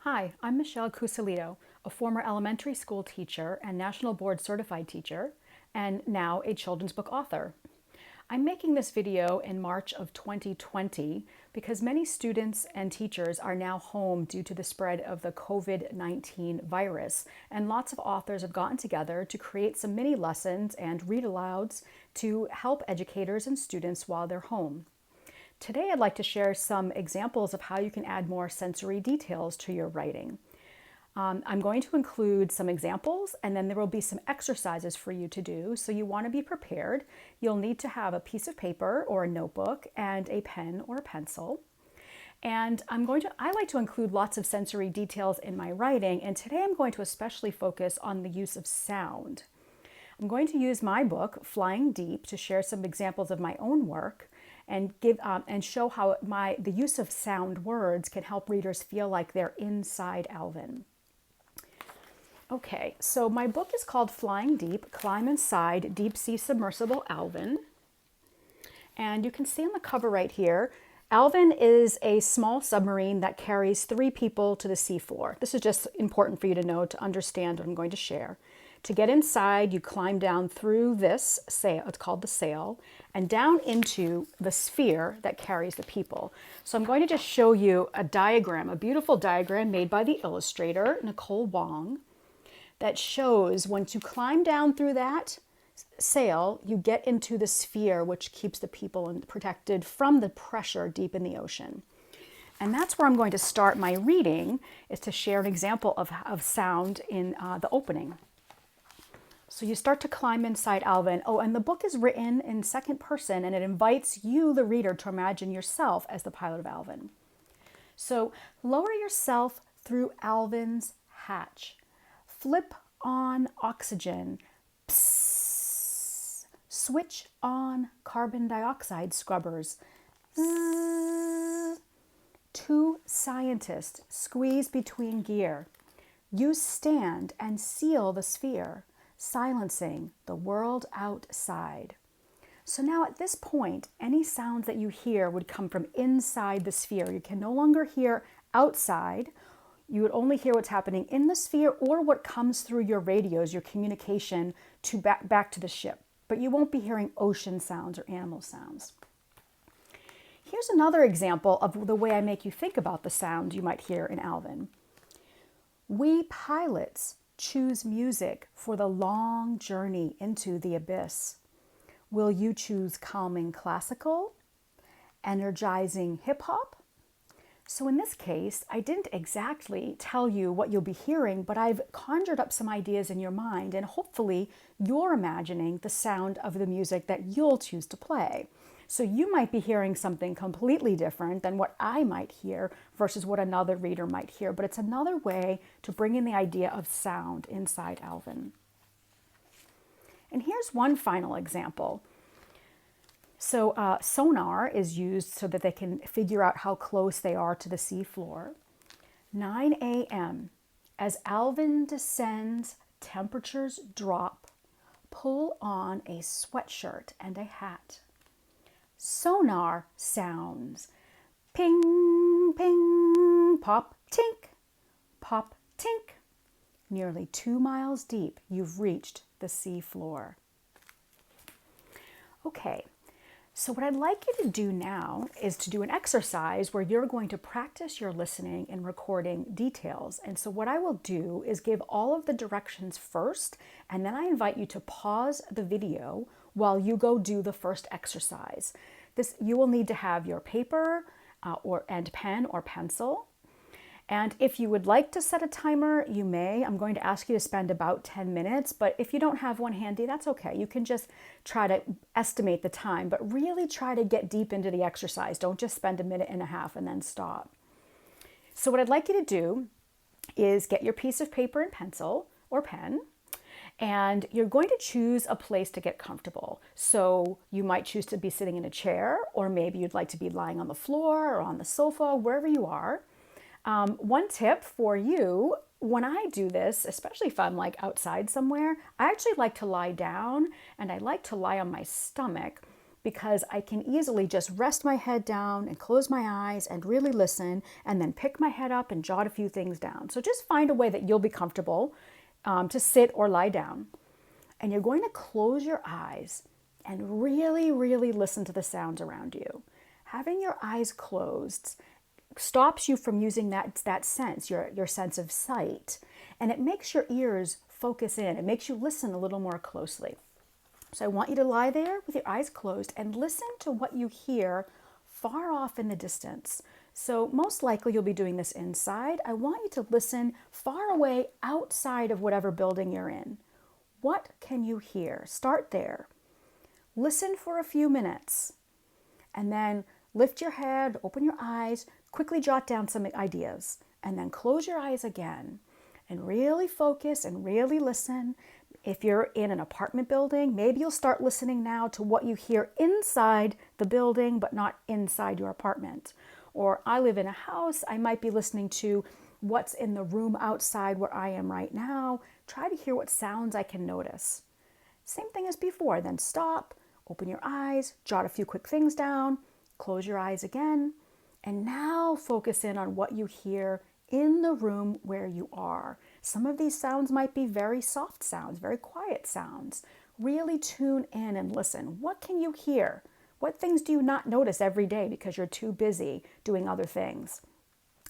Hi, I'm Michelle Cusalito, a former elementary school teacher and National Board Certified teacher, and now a children's book author. I'm making this video in March of 2020 because many students and teachers are now home due to the spread of the COVID-19 virus, and lots of authors have gotten together to create some mini lessons and read-alouds to help educators and students while they're home. Today, I'd like to share some examples of how you can add more sensory details to your writing. I'm going to include some examples, and then there will be some exercises for you to do. So you want to be prepared. You'll need to have a piece of paper or a notebook and a pen or a pencil. And I like to include lots of sensory details in my writing, and today I'm going to especially focus on the use of sound. I'm going to use my book, Flying Deep, to share some examples of my own work and show how the use of sound words can help readers feel like they're inside Alvin. Okay, so my book is called Flying Deep, Climb Inside Deep-Sea Submersible ALVIN. And you can see on the cover right here, ALVIN is a small submarine that carries 3 people to the seafloor. This is just important for you to know to understand what I'm going to share. To get inside, you climb down through this sail, it's called the sail, and down into the sphere that carries the people. So I'm going to just show you a diagram, a beautiful diagram made by the illustrator, Nicole Wong, that shows once you climb down through that sail, you get into the sphere, which keeps the people protected from the pressure deep in the ocean. And that's where I'm going to start my reading, is to share an example of sound in the opening. So you start to climb inside Alvin. Oh, and the book is written in second person, and it invites you, the reader, to imagine yourself as the pilot of Alvin. So lower yourself through Alvin's hatch. Flip on oxygen. Psst. Switch on carbon dioxide scrubbers. Zzz. 2 scientists squeeze between gear. You stand and seal the sphere, silencing the world outside. So now at this point, any sounds that you hear would come from inside the sphere. You can no longer hear outside. You would only hear what's happening in the sphere or what comes through your radios, your communication to back to the ship. But you won't be hearing ocean sounds or animal sounds. Here's another example of the way I make you think about the sound you might hear in Alvin. We pilots choose music for the long journey into the abyss. Will you choose calming classical, energizing hip-hop? So in this case, I didn't exactly tell you what you'll be hearing, but I've conjured up some ideas in your mind, and hopefully you're imagining the sound of the music that you'll choose to play. So you might be hearing something completely different than what I might hear versus what another reader might hear, but it's another way to bring in the idea of sound inside Alvin. And here's one final example. So sonar is used so that they can figure out how close they are to the seafloor. 9 a.m. As Alvin descends, temperatures drop. Pull on a sweatshirt and a hat. Sonar sounds. Ping, ping, pop, tink, pop, tink. Nearly 2 miles deep, you've reached the seafloor. Okay, so what I'd like you to do now is to do an exercise where you're going to practice your listening and recording details. And so what I will do is give all of the directions first, and then I invite you to pause the video while you go do the first exercise. You will need to have your paper and pen or pencil. And if you would like to set a timer, you may. I'm going to ask you to spend about 10 minutes, but if you don't have one handy, that's okay. You can just try to estimate the time, but really try to get deep into the exercise. Don't just spend a minute and a half and then stop. So what I'd like you to do is get your piece of paper and pencil or pen, and you're going to choose a place to get comfortable. So you might choose to be sitting in a chair, or maybe you'd like to be lying on the floor or on the sofa, wherever you are. One tip for you, when I do this, especially if I'm outside somewhere, I actually like to lie down, and I like to lie on my stomach because I can easily just rest my head down and close my eyes and really listen, and then pick my head up and jot a few things down. So just find a way that you'll be comfortable to sit or lie down. And you're going to close your eyes and really, really listen to the sounds around you. Having your eyes closed stops you from using that sense, your sense of sight, and it makes your ears focus in. It makes you listen a little more closely. So I want you to lie there with your eyes closed and listen to what you hear far off in the distance. So most likely you'll be doing this inside. I want you to listen far away outside of whatever building you're in. What can you hear? Start there. Listen for a few minutes and then lift your head, open your eyes, quickly jot down some ideas, and then close your eyes again and really focus and really listen. If you're in an apartment building, maybe you'll start listening now to what you hear inside the building, but not inside your apartment. Or I live in a house, I might be listening to what's in the room outside where I am right now. Try to hear what sounds I can notice. Same thing as before, then stop, open your eyes, jot a few quick things down, close your eyes again, and now focus in on what you hear in the room where you are. Some of these sounds might be very soft sounds, very quiet sounds. Really tune in and listen. What can you hear? What things do you not notice every day because you're too busy doing other things?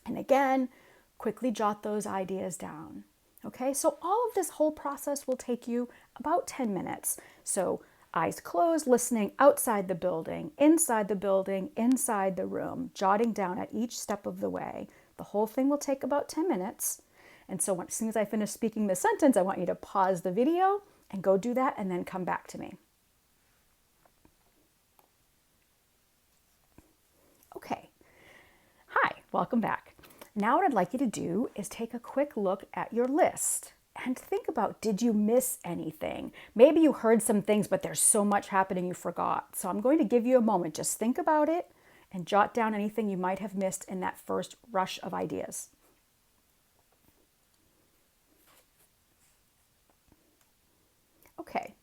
And again, quickly jot those ideas down. Okay, so all of this whole process will take you about 10 minutes. So eyes closed, listening outside the building, inside the room, jotting down at each step of the way. The whole thing will take about 10 minutes. And so as soon as I finish speaking the sentence, I want you to pause the video and go do that and then come back to me. Okay. Hi, welcome back. Now what I'd like you to do is take a quick look at your list and think about, did you miss anything? Maybe you heard some things, but there's so much happening you forgot. So I'm going to give you a moment. Just think about it and jot down anything you might have missed in that first rush of ideas. Okay.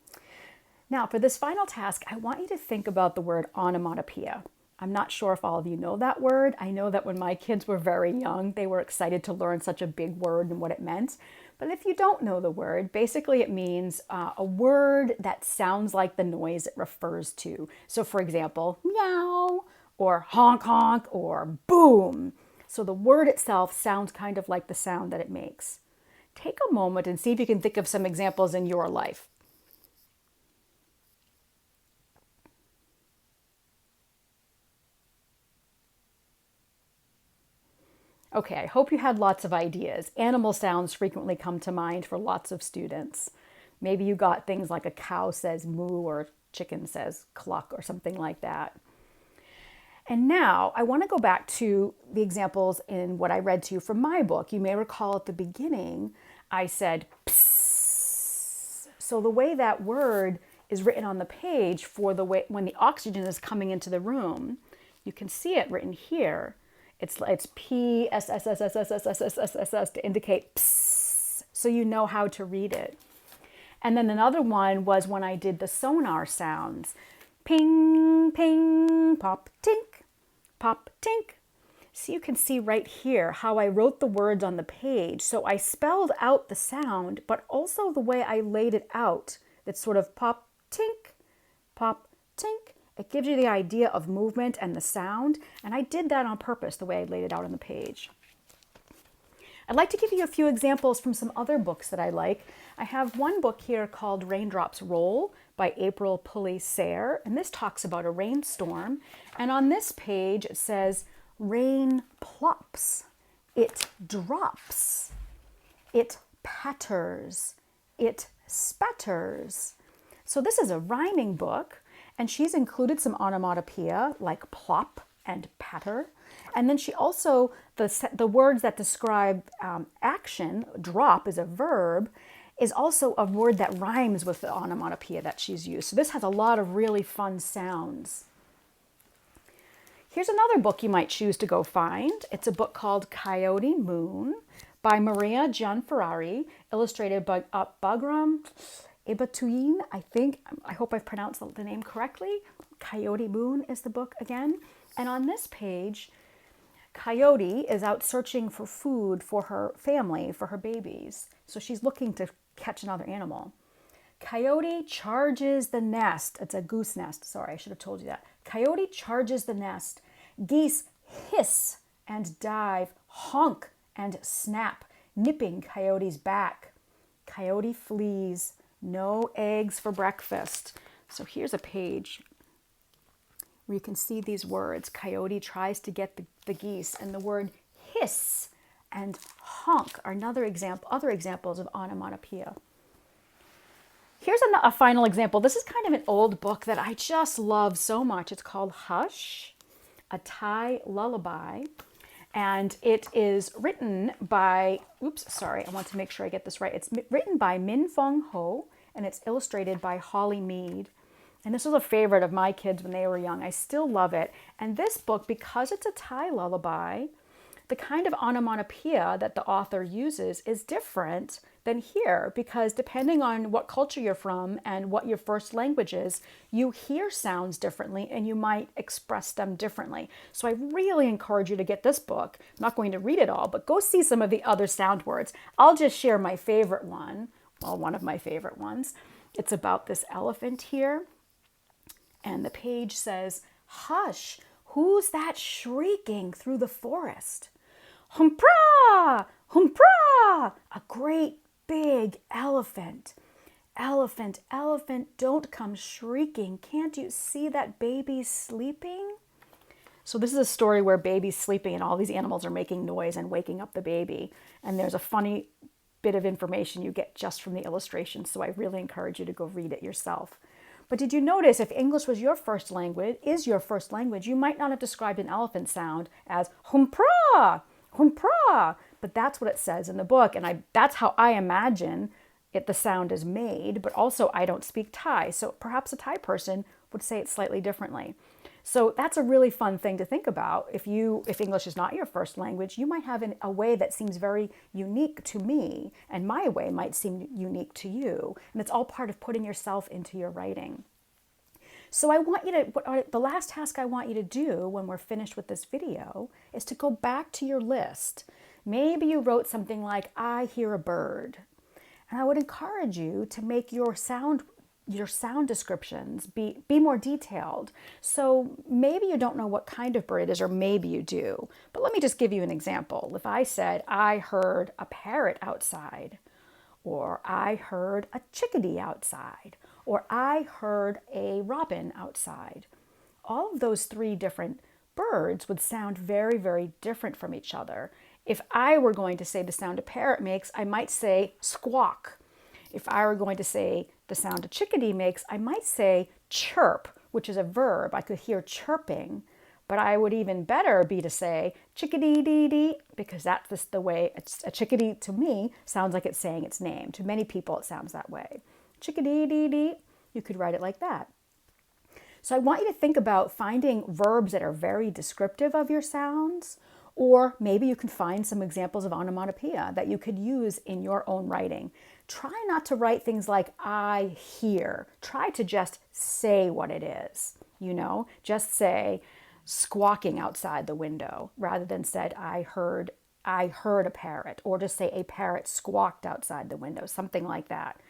Now for this final task, I want you to think about the word onomatopoeia. I'm not sure if all of you know that word. I know that when my kids were very young, they were excited to learn such a big word and what it meant. But if you don't know the word, basically it means a word that sounds like the noise it refers to. So for example, meow, or honk honk, or boom. So the word itself sounds kind of like the sound that it makes. Take a moment and see if you can think of some examples in your life. Okay, I hope you had lots of ideas. Animal sounds frequently come to mind for lots of students. Maybe you got things like a cow says moo or chicken says cluck or something like that. And now I want to go back to the examples in what I read to you from my book. You may recall at the beginning, I said psss. So the way that word is written on the page for the way when the oxygen is coming into the room, you can see it written here. It's P, S, S, S, S, S, S, S, S, S, S, S to indicate psss, so you know how to read it. And then another one was when I did the sonar sounds. Ping, ping, pop, tink, pop, tink. So you can see right here how I wrote the words on the page. So I spelled out the sound, but also the way I laid it out. That's sort of pop, tink, pop, tink. It gives you the idea of movement and the sound, and I did that on purpose, the way I laid it out on the page. I'd like to give you a few examples from some other books that I like. I have one book here called Raindrops Roll by April Pulley-Sayre, and this talks about a rainstorm. And on this page it says, rain plops, it drops, it patters, it spatters. So this is a rhyming book. And she's included some onomatopoeia like plop and patter. And then she also, the words that describe action, drop is a verb, is also a word that rhymes with the onomatopoeia that she's used. So this has a lot of really fun sounds. Here's another book you might choose to go find. It's a book called Coyote Moon by Maria Gianferrari, illustrated by Bagram Ebatuin, I hope I've pronounced the name correctly. Coyote Moon is the book again. And on this page, Coyote is out searching for food for her family, for her babies. So she's looking to catch another animal. Coyote charges the nest. It's a goose nest. Sorry, I should have told you that. Coyote charges the nest. Geese hiss and dive, honk and snap, nipping Coyote's back. Coyote flees. No eggs for breakfast. So here's a page where you can see these words. Coyote tries to get the geese, and the word hiss and honk are other examples of onomatopoeia. Here's a final example. This is kind of an old book that I just love so much. It's called Hush, a Thai lullaby. And it is written by, I want to make sure I get this right. It's written by Min Fong Ho, and it's illustrated by Holly Mead. And this was a favorite of my kids when they were young. I still love it. And this book, because it's a Thai lullaby, the kind of onomatopoeia that the author uses is different than here, because depending on what culture you're from and what your first language is, you hear sounds differently and you might express them differently. So I really encourage you to get this book. I'm not going to read it all, but go see some of the other sound words. I'll just share my favorite one, one of my favorite ones. It's about this elephant here. And the page says, "Hush, who's that shrieking through the forest?" Humpra! Humpra! A great big elephant. Elephant, elephant, don't come shrieking. Can't you see that baby's sleeping? So this is a story where baby's sleeping and all these animals are making noise and waking up the baby. And there's a funny bit of information you get just from the illustration. So I really encourage you to go read it yourself. But did you notice if English was your first language, you might not have described an elephant sound as humpra, humpra, but that's what it says in the book. And that's how I imagine the sound is made, but also I don't speak Thai. So perhaps a Thai person would say it slightly differently. So that's a really fun thing to think about. If English is not your first language, you might have a way that seems very unique to me, and my way might seem unique to you. And it's all part of putting yourself into your writing. So the last task I want you to do when we're finished with this video is to go back to your list. Maybe you wrote something like, "I hear a bird." And I would encourage you to make your sound descriptions be more detailed. So maybe you don't know what kind of bird it is, or maybe you do. But let me just give you an example. If I said, "I heard a parrot outside," or "I heard a chickadee outside," or "I heard a robin outside," all of those three different birds would sound very, very different from each other. If I were going to say the sound a parrot makes, I might say squawk. If I were going to say the sound a chickadee makes, I might say chirp, which is a verb. I could hear chirping, but I would even better be to say chickadee-dee-dee, because that's just the way a chickadee to me sounds like it's saying its name. To many people, it sounds that way. Chickadee-dee-dee, you could write it like that. So I want you to think about finding verbs that are very descriptive of your sounds, or maybe you can find some examples of onomatopoeia that you could use in your own writing. Try not to write things like "I hear." Try to just say what it is, Just say squawking outside the window rather than said I heard a parrot, or just say a parrot squawked outside the window, something like that.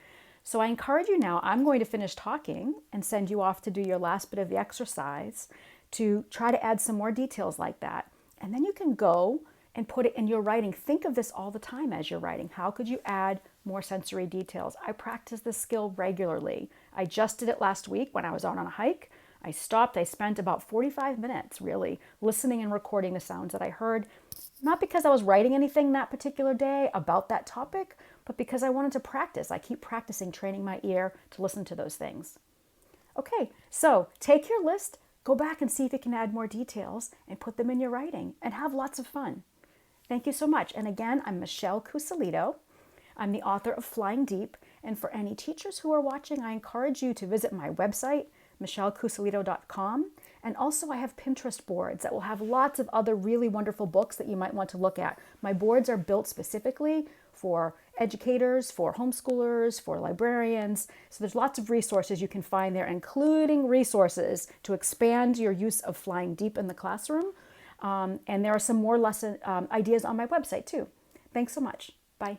So I encourage you now, I'm going to finish talking and send you off to do your last bit of the exercise to try to add some more details like that. And then you can go and put it in your writing. Think of this all the time as you're writing. How could you add more sensory details? I practice this skill regularly. I just did it last week when I was out on a hike. I stopped. I spent about 45 minutes really listening and recording the sounds that I heard, not because I was writing anything that particular day about that topic, but because I wanted to practice. I keep practicing, training my ear to listen to those things. Okay, so take your list, go back and see if you can add more details and put them in your writing and have lots of fun. Thank you so much. And again, I'm Michelle Cusalito. I'm the author of Flying Deep. And for any teachers who are watching, I encourage you to visit my website, michellecusalito.com. And also I have Pinterest boards that will have lots of other really wonderful books that you might want to look at. My boards are built specifically for educators, for homeschoolers, for librarians. So there's lots of resources you can find there, including resources to expand your use of flying deep in the classroom. And there are some more lesson ideas on my website too. Thanks so much. Bye.